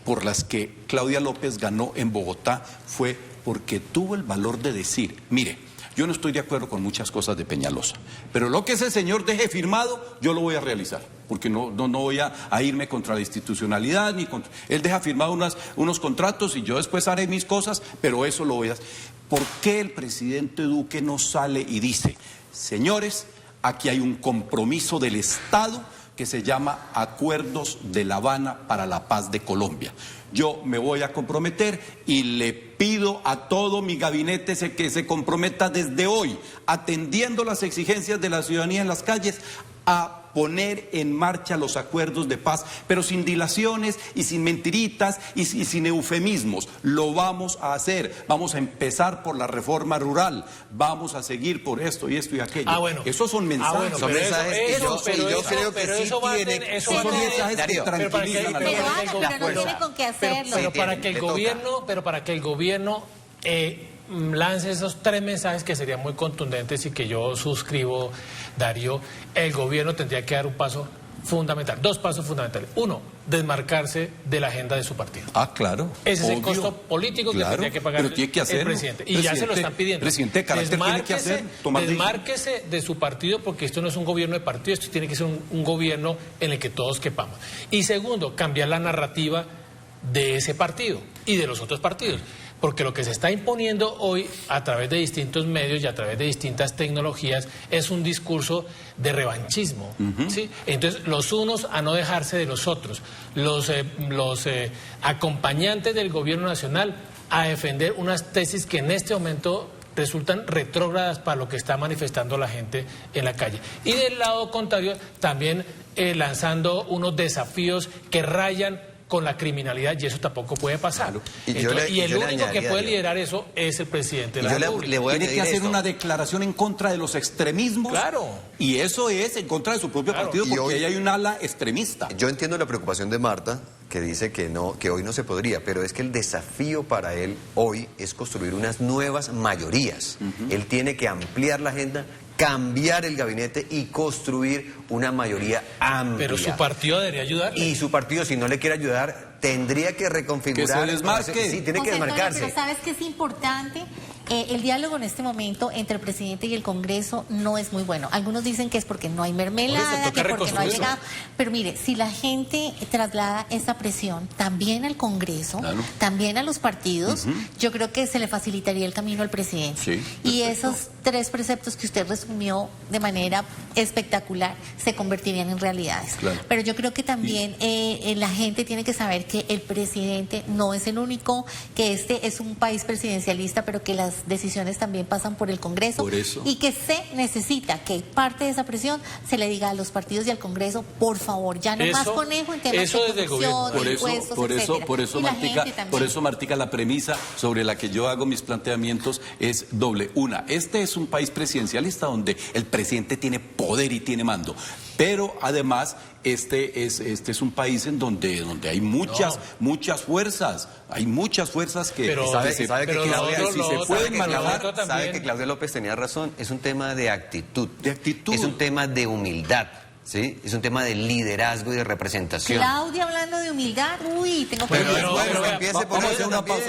por las que Claudia López ganó en Bogotá fue porque tuvo el valor de decir: mire, yo no estoy de acuerdo con muchas cosas de Peñalosa, pero lo que ese señor deje firmado, yo lo voy a realizar, porque no voy a irme contra la institucionalidad, ni contra... Él deja firmado unos contratos y yo después haré mis cosas, pero eso lo voy a hacer. ¿Por qué el presidente Duque no sale y dice: señores, aquí hay un compromiso del Estado que se llama Acuerdos de La Habana para la Paz de Colombia? Yo me voy a comprometer y le pido a todo mi gabinete que se comprometa desde hoy, atendiendo las exigencias de la ciudadanía en las calles, a poner en marcha los acuerdos de paz, pero sin dilaciones y sin mentiritas y sin eufemismos. Lo vamos a hacer. Vamos a empezar por la reforma rural. Vamos a seguir por esto y aquello. Bueno. Esos son mensajes. Son mensajes yo creo que sí tiene. Son mensajes que tranquilizan a la gente. Pero no tiene con qué hacerlo. Pero para que el gobierno lance esos 3 mensajes que serían muy contundentes y que yo suscribo, Darío, el gobierno tendría que dar un paso fundamental, 2 pasos fundamentales. 1, desmarcarse de la agenda de su partido. Claro. Ese es el costo político que tendría que pagar el presidente. Y ya se lo están pidiendo. Presidente de carácter tiene que hacer, desmárquese de su partido, porque esto no es un gobierno de partido, esto tiene que ser un gobierno en el que todos quepamos. Y segundo, cambiar la narrativa de ese partido y de los otros partidos. Porque lo que se está imponiendo hoy a través de distintos medios y a través de distintas tecnologías es un discurso de revanchismo, ¿sí? Entonces, los unos a no dejarse de los otros, los acompañantes del gobierno nacional a defender unas tesis que en este momento resultan retrógradas para lo que está manifestando la gente en la calle. Y del lado contrario, también lanzando unos desafíos que rayan con la criminalidad, y eso tampoco puede pasar. Claro. Y el único que puede liderar eso es el presidente de la República. Tiene que hacer una declaración en contra de los extremismos. Claro. Y eso es en contra de su propio partido, porque ahí hay un ala extremista. Yo entiendo la preocupación de Marta, que dice que hoy no se podría, pero es que el desafío para él hoy es construir unas nuevas mayorías. Él tiene que ampliar la agenda, cambiar el gabinete y construir una mayoría amplia. Pero su partido debería ayudarle. Y su partido, si no le quiere ayudar, tendría que reconfigurar. Que se desmarque. Sí, tiene que desmarcarse. Pero ¿sabes qué es importante? El diálogo en este momento entre el presidente y el Congreso no es muy bueno. Algunos dicen que es porque no hay mermelada, que porque no ha llegado. Pero mire, si la gente traslada esa presión también al Congreso, también a los partidos, yo creo que se le facilitaría el camino al presidente. Sí, y esos 3 preceptos que usted resumió de manera espectacular se convertirían en realidades. Claro. Pero yo creo que también la gente tiene que saber que el presidente no es el único, que este es un país presidencialista, pero que las las decisiones también pasan por el Congreso. Por eso. Y que se necesita que parte de esa presión se le diga a los partidos y al Congreso, por favor, ya no más conejo en temas eso de desde el gobierno. corrupción, Por eso, Martica, la premisa sobre la que yo hago mis planteamientos es doble. Una, este es un país presidencialista donde el presidente tiene poder y tiene mando, pero además este es un país en donde hay muchas fuerzas, hay muchas fuerzas que sabe que Claudia López tenía razón, es un tema de actitud, es un tema de humildad. ¿Sí? Es un tema de liderazgo y de representación. Claudia hablando de humildad, tengo que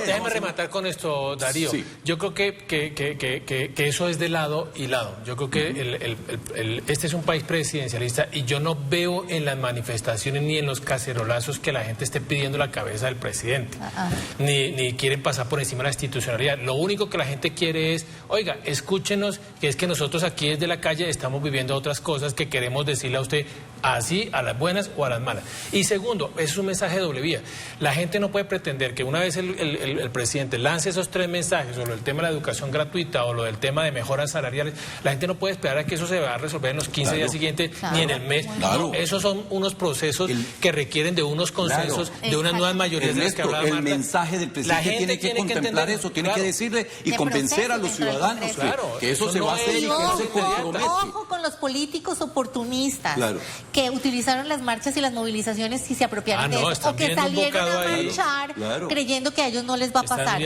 Déjeme rematar con esto, Darío. Sí. Yo creo que eso es de lado y lado. Yo creo que este es un país presidencialista y yo no veo en las manifestaciones ni en los cacerolazos que la gente esté pidiendo la cabeza del presidente. Ni quieren pasar por encima de la institucionalidad. Lo único que la gente quiere es, oiga, escúchenos, que es que nosotros aquí desde la calle estamos viviendo otras cosas que queremos decirle a usted así, a las buenas o a las malas. Y segundo, es un mensaje de doble vía. La gente no puede pretender que una vez el presidente lance esos 3 mensajes, o lo del tema de la educación gratuita, o lo del tema de mejoras salariales, la gente no puede esperar a que eso se va a resolver en los 15 días siguientes, ni en el mes. No, esos son unos procesos que requieren de unos consensos, de unas nuevas mayorías de las que hablaba Marta. El mensaje del presidente tiene que contemplar eso, tiene que decirle y convencer a los ciudadanos que eso se va a hacer y que no se compromete. Ojo con los políticos oportunistas que utilizaron las marchas y las movilizaciones y se apropiaron de eso, o que salieron a marchar creyendo que a ellos no les va a pasar.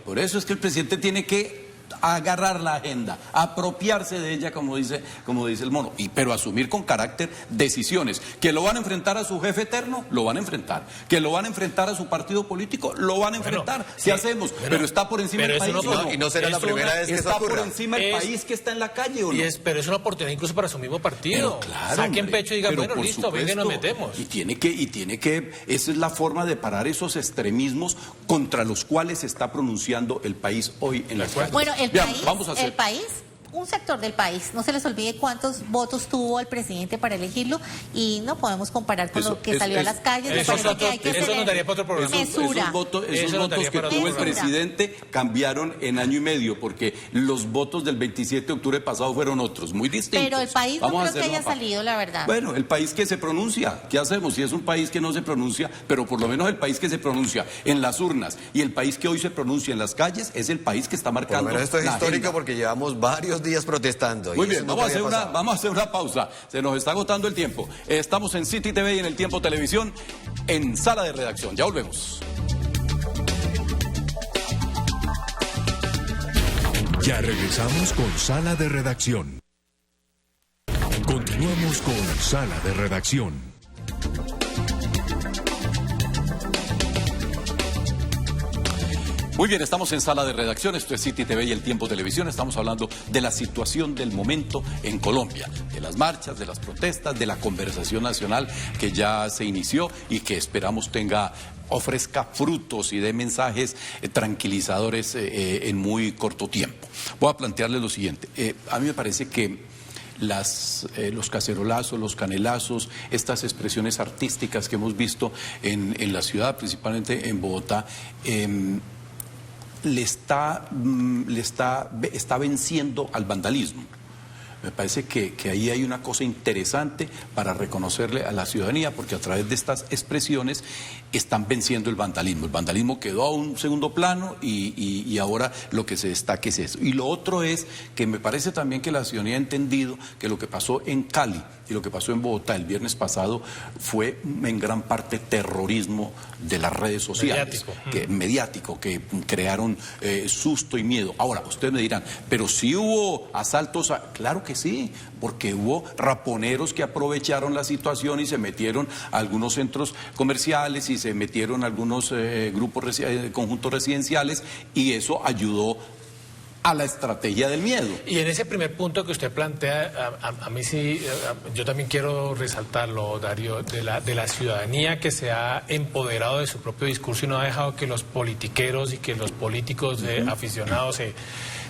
Por eso es que el presidente tiene que agarrar la agenda, apropiarse de ella, como dice el mono, pero asumir con carácter decisiones. Que lo van a enfrentar a su jefe eterno, lo van a enfrentar. Que lo van a enfrentar a su partido político, lo van a enfrentar. ¿Qué hacemos? Pero está por encima del país. Y no será la primera vez que eso ocurra. Está por encima el país que está en la calle, ¿o no? Pero es una oportunidad incluso para su mismo partido. Saquen pecho y digan, bueno, listo, venga y nos metemos. Y tiene que, esa es la forma de parar esos extremismos contra los cuales se está pronunciando el país hoy en la calle. Bueno, el país, un sector del país, no se les olvide cuántos votos tuvo el presidente para elegirlo y no podemos comparar con lo que salió a las calles. Eso nos daría para otro programa. Mesura. Esos votos que tuvo el presidente cambiaron en año y medio porque los votos del 27 de octubre pasado fueron otros, muy distintos. Pero el país no creo que haya salido, la verdad. Bueno, el país que se pronuncia, ¿qué hacemos? Si es un país que no se pronuncia, pero por lo menos el país que se pronuncia en las urnas y el país que hoy se pronuncia en las calles es el país que está marcando. Pero esto es histórico porque llevamos varios días protestando. Muy bien, vamos a hacer una pausa. Se nos está agotando el tiempo. Estamos en City TV y en el Tiempo Televisión, en Sala de Redacción. Ya volvemos. Ya regresamos con Sala de Redacción. Continuamos con Sala de Redacción. Muy bien, estamos en Sala de Redacción, esto es City TV y el Tiempo Televisión. Estamos hablando de la situación del momento en Colombia, de las marchas, de las protestas, de la conversación nacional que ya se inició y que esperamos ofrezca frutos y dé mensajes tranquilizadores en muy corto tiempo. Voy a plantearles lo siguiente. A mí me parece que los cacerolazos, los canelazos, estas expresiones artísticas que hemos visto en la ciudad, principalmente en Bogotá, está venciendo al vandalismo. Me parece que ahí hay una cosa interesante para reconocerle a la ciudadanía, porque a través de estas expresiones están venciendo el vandalismo. El vandalismo quedó a un segundo plano y ahora lo que se destaca es eso. Y lo otro es que me parece también que la ciudadanía ha entendido que lo que pasó en Cali y lo que pasó en Bogotá el viernes pasado fue en gran parte terrorismo de las redes sociales. Mediático, que crearon susto y miedo. Ahora, ustedes me dirán, pero si hubo asaltos, claro que sí, porque hubo raponeros que aprovecharon la situación y se metieron a algunos centros comerciales y se metieron a algunos conjuntos residenciales y eso ayudó a la estrategia del miedo. Y en ese primer punto que usted plantea, a mí sí, yo también quiero resaltarlo, Darío, de la ciudadanía que se ha empoderado de su propio discurso y no ha dejado que los politiqueros y que los políticos aficionados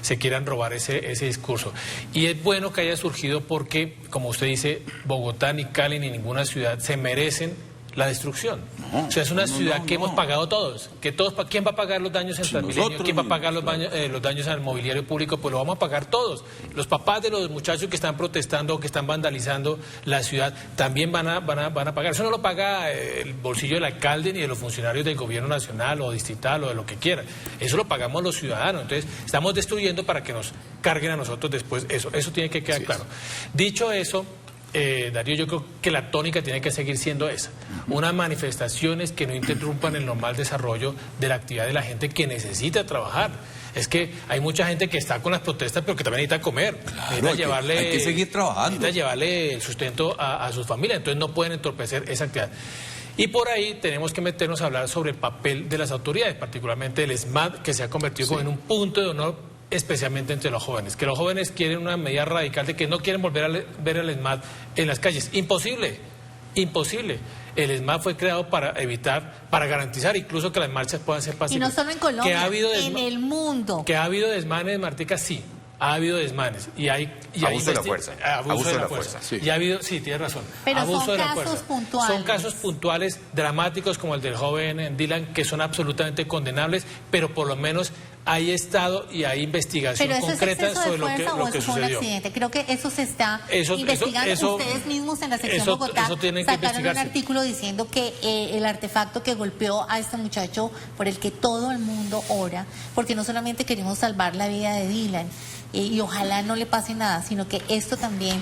se quieran robar ese discurso. Y es bueno que haya surgido porque, como usted dice, Bogotá, ni Cali, ni ninguna ciudad se merecen la destrucción. O sea, es una ciudad que hemos pagado todos. ¿Quién va a pagar los daños en Transmilenio? ¿Quién va a pagar los daños al mobiliario público? Pues lo vamos a pagar todos. Los papás de los muchachos que están protestando, que están vandalizando la ciudad, también van a pagar. Eso no lo paga el bolsillo del alcalde ni de los funcionarios del gobierno nacional o distrital o de lo que quiera. Eso lo pagamos los ciudadanos. Entonces, estamos destruyendo para que nos carguen a nosotros después. Eso tiene que quedar claro. Dicho eso, Darío, yo creo que la tónica tiene que seguir siendo esa. Unas manifestaciones que no interrumpan el normal desarrollo de la actividad de la gente que necesita trabajar. Es que hay mucha gente que está con las protestas, pero que también necesita comer. Claro, hay que seguir trabajando. Necesita llevarle el sustento a sus familias. Entonces no pueden entorpecer esa actividad. Y por ahí tenemos que meternos a hablar sobre el papel de las autoridades, particularmente el SMAT, que se ha convertido en un punto de honor, especialmente entre los jóvenes, que los jóvenes quieren una medida radical de que no quieren volver a ver al SMAT en las calles. Imposible, imposible. El SMAT fue creado para garantizar incluso que las marchas puedan ser pacíficas. Y no solo en Colombia, en el mundo. Que ha habido desmanes, Martica, sí. Ha habido desmanes y hay abuso de la fuerza. Abuso de la fuerza. Sí. Y ha habido, sí, tienes razón. Pero abuso son de la casos fuerza. puntuales. Son casos puntuales, dramáticos, como el del joven Dylan, que son absolutamente condenables, pero por lo menos hay estado y hay investigación concreta sobre lo que sucedió. Creo que eso se está investigando. Ustedes mismos en la sección Bogotá sacaron un artículo diciendo que el artefacto que golpeó a este muchacho, por el que todo el mundo ora, porque no solamente queremos salvar la vida de Dylan, y ojalá no le pase nada, sino que esto también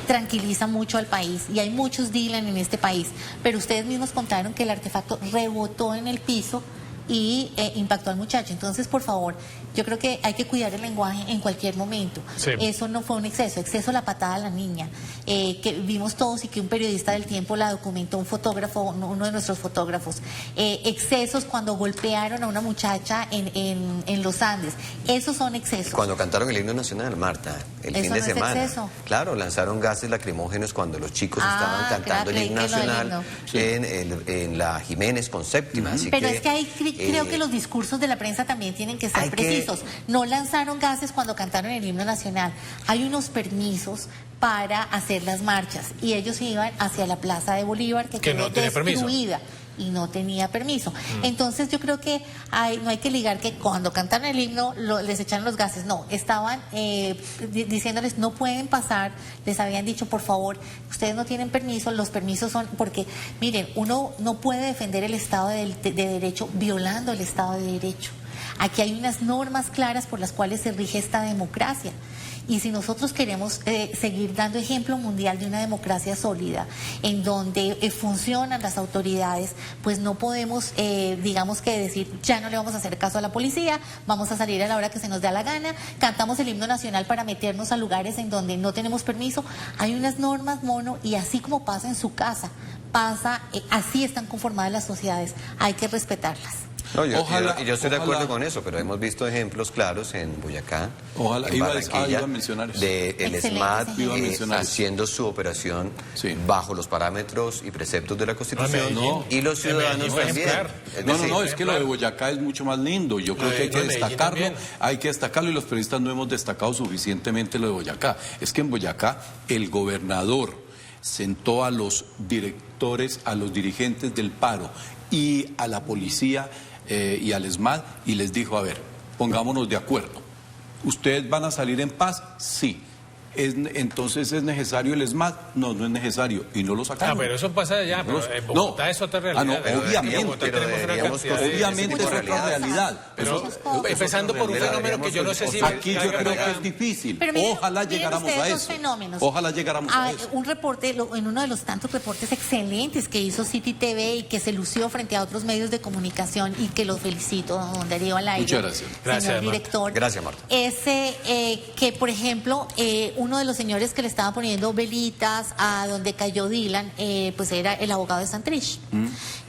tranquiliza mucho al país, y hay muchos Dylan en este país, pero ustedes mismos contaron que el artefacto rebotó en el piso y impactó al muchacho. Entonces, por favor, yo creo que hay que cuidar el lenguaje en cualquier momento. Sí. Eso no fue un exceso la patada a la niña, que vimos todos y que un periodista del Tiempo la documentó, un fotógrafo, uno de nuestros fotógrafos. Excesos cuando golpearon a una muchacha en los Andes. Esos son excesos. Cuando cantaron el himno nacional, Marta, el fin de semana. Exceso. Claro, lanzaron gases lacrimógenos cuando los chicos estaban cantando el himno nacional en la Jiménez con séptima. Así pero que, es que hay creo que los discursos de la prensa también tienen que ser precisos. No lanzaron gases cuando cantaron el himno nacional. Hay unos permisos para hacer las marchas y ellos iban hacia la Plaza de Bolívar que quedó destruida y no tenía permiso. Entonces yo creo que no hay que ligar que cuando cantaron el himno les echaron los gases. No, estaban diciéndoles no pueden pasar, les habían dicho por favor, ustedes no tienen permiso, los permisos son, porque miren, uno no puede defender el Estado de Derecho violando el Estado de Derecho. Aquí hay unas normas claras por las cuales se rige esta democracia. Y si nosotros queremos seguir dando ejemplo mundial de una democracia sólida, en donde funcionan las autoridades, pues no podemos, digamos que decir, ya no le vamos a hacer caso a la policía, vamos a salir a la hora que se nos dé la gana, cantamos el himno nacional para meternos a lugares en donde no tenemos permiso. Hay unas normas, mono, y así como pasa en su casa, así están conformadas las sociedades, hay que respetarlas. No, yo estoy de acuerdo con eso, pero hemos visto ejemplos claros en Boyacá, en Barranquilla, de el SMAT haciendo su operación bajo los parámetros y preceptos de la Constitución y los ciudadanos también. Es que lo de Boyacá es mucho más lindo. Yo creo que hay que destacarlo y los periodistas no hemos destacado suficientemente lo de Boyacá. Es que en Boyacá el gobernador sentó a los directores, a los dirigentes del paro y a la policía y al SMAT y les dijo, a ver, pongámonos de acuerdo. ¿Ustedes van a salir en paz? Sí. Entonces es necesario el SMAT, no es necesario y no lo sacaron. Pero eso pasa allá, pero en Bogotá es otra realidad. Obviamente es otra realidad. Pero empezando por un fenómeno que yo no sé si aquí yo creo que es difícil. Ojalá llegáramos a eso. Ojalá llegáramos a eso. Un reporte, en uno de los tantos reportes excelentes que hizo City TV y que se lució frente a otros medios de comunicación y que los felicito, don Darío al aire. Muchas gracias. Señor director. Gracias, Marta. Que por ejemplo uno de los señores que le estaba poniendo velitas a donde cayó Dylan, pues era el abogado de Santrich.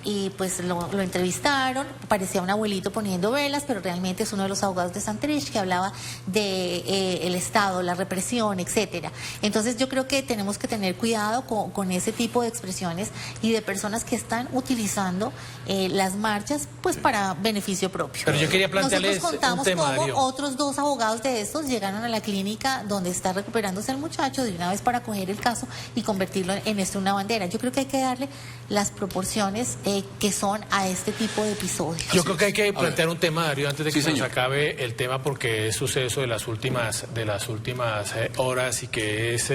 Y pues lo entrevistaron, parecía un abuelito poniendo velas, pero realmente es uno de los abogados de Santrich que hablaba de el Estado, la represión, etcétera. Entonces yo creo que tenemos que tener cuidado con ese tipo de expresiones y de personas que están utilizando las marchas pues para beneficio propio. Pero yo quería plantearles nosotros contamos un tema, cómo Darío. Otros dos abogados de estos llegaron a la clínica donde está recuperando recuperándose el muchacho de una vez para coger el caso y convertirlo en una bandera. Yo creo que hay que darle las proporciones que son a este tipo de episodios. Yo creo que hay que plantear un tema, Darío, antes de que se nos señor. acabe el tema, porque es suceso de las últimas horas y que es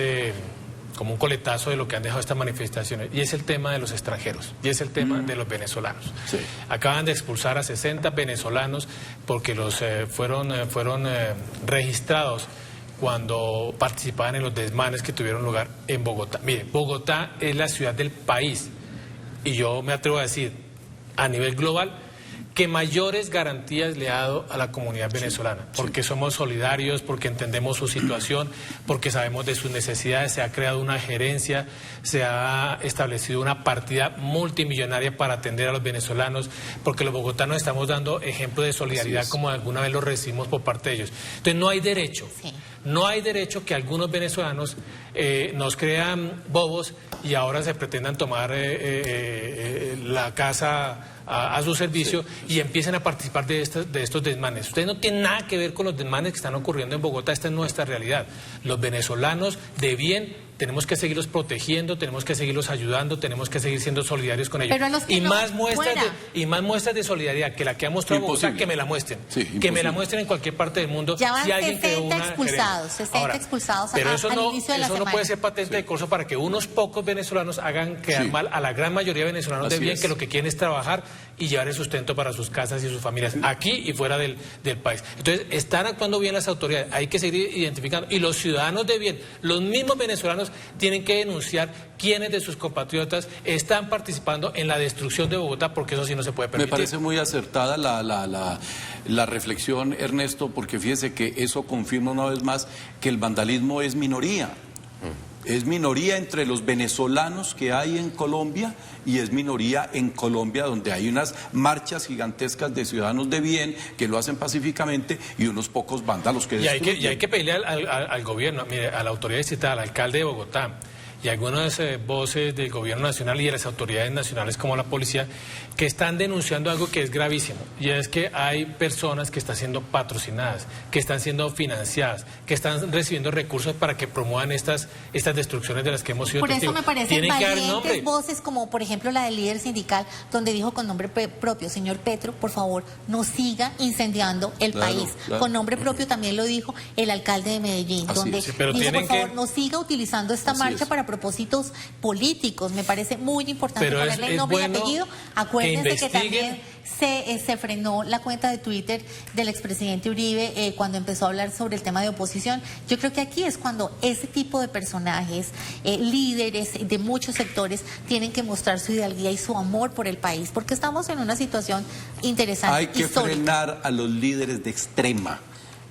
como un coletazo de lo que han dejado estas manifestaciones, y es el tema de los extranjeros, y es el tema de los venezolanos. Sí. Acaban de expulsar a 60 venezolanos porque los fueron registrados cuando participaban en los desmanes que tuvieron lugar en Bogotá. Mire, Bogotá es la ciudad del país, y yo me atrevo a decir, a nivel global, que mayores garantías le ha dado a la comunidad venezolana, porque somos solidarios, porque entendemos su situación, porque sabemos de sus necesidades, se ha creado una gerencia, se ha establecido una partida multimillonaria para atender a los venezolanos, porque los bogotanos estamos dando ejemplo de solidaridad como alguna vez lo recibimos por parte de ellos. Entonces no hay derecho, no hay derecho que algunos venezolanos nos crean bobos y ahora se pretendan tomar la casa a su servicio y empiecen a participar de estos desmanes. Ustedes no tienen nada que ver con los desmanes que están ocurriendo en Bogotá, esta es nuestra realidad. Los venezolanos de bien tenemos que seguirlos protegiendo, tenemos que seguirlos ayudando, tenemos que seguir siendo solidarios con ellos. Y más muestras de solidaridad que la que ha mostrado Bogotá, que me la muestren. Que me la muestren en cualquier parte del mundo. Ya van si alguien 60 expulsados, 60 expulsados pero al eso inicio de la no semana. puede ser patente de corso para que unos pocos venezolanos hagan quedar mal a la gran mayoría de venezolanos de bien, que lo que quieren es trabajar y llevar el sustento para sus casas y sus familias, aquí y fuera del país. Entonces, están actuando bien las autoridades, hay que seguir identificando, y los ciudadanos de bien, los mismos venezolanos, tienen que denunciar quiénes de sus compatriotas están participando en la destrucción de Bogotá, porque eso sí no se puede permitir. Me parece muy acertada la reflexión, Ernesto, porque fíjese que eso confirma una vez más que el vandalismo es minoría. Es minoría entre los venezolanos que hay en Colombia y es minoría en Colombia, donde hay unas marchas gigantescas de ciudadanos de bien que lo hacen pacíficamente y unos pocos vándalos que destruyen. Y hay que pedirle al gobierno, mire, a la autoridad distrital, al alcalde de Bogotá y algunas voces del gobierno nacional y de las autoridades nacionales como la policía, que están denunciando algo que es gravísimo, y es que hay personas que están siendo patrocinadas, que están siendo financiadas, que están recibiendo recursos para que promuevan estas destrucciones de las que hemos sido Por testigos. eso me parecen Tienen que dar nombre. valientes voces, como por ejemplo la del líder sindical, donde dijo con nombre propio: señor Petro, por favor, no siga incendiando el país. Claro. Con nombre propio también lo dijo el alcalde de Medellín, Así donde es. Pero dijo, por favor, que... no siga utilizando esta marcha para propósitos políticos. Me parece muy importante ponerle el nombre y apellido. Acuérdense que también se frenó la cuenta de Twitter del expresidente Uribe cuando empezó a hablar sobre el tema de oposición. Yo creo que aquí es cuando ese tipo de personajes, líderes de muchos sectores, tienen que mostrar su hidalguía y su amor por el país, porque estamos en una situación interesante. Hay que histórica. frenar a los líderes de extrema.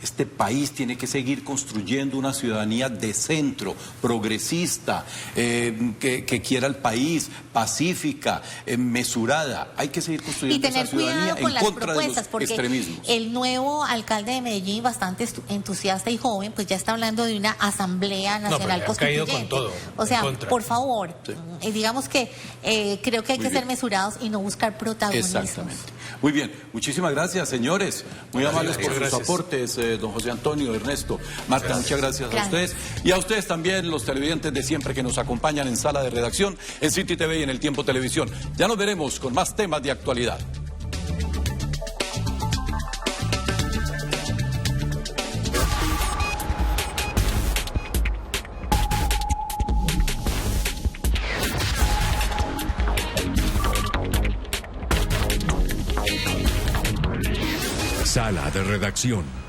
Este país tiene que seguir construyendo una ciudadanía de centro, progresista, que quiera el país, pacífica, mesurada. Hay que seguir construyendo esa ciudadanía en contra de los extremismos. El nuevo alcalde de Medellín, bastante entusiasta y joven, pues ya está hablando de una asamblea nacional constituyente. Con todo, o sea, por favor, digamos que creo que hay que ser mesurados y no buscar protagonismo. Exactamente. Muy bien, muchísimas gracias, señores. Muy amables por sus aportes, don José Antonio, Ernesto, Marta, muchas gracias a ustedes. Y a ustedes también, los televidentes de siempre que nos acompañan en Sala de Redacción, en City TV y en El Tiempo Televisión. Ya nos veremos con más temas de actualidad. Sala de Redacción.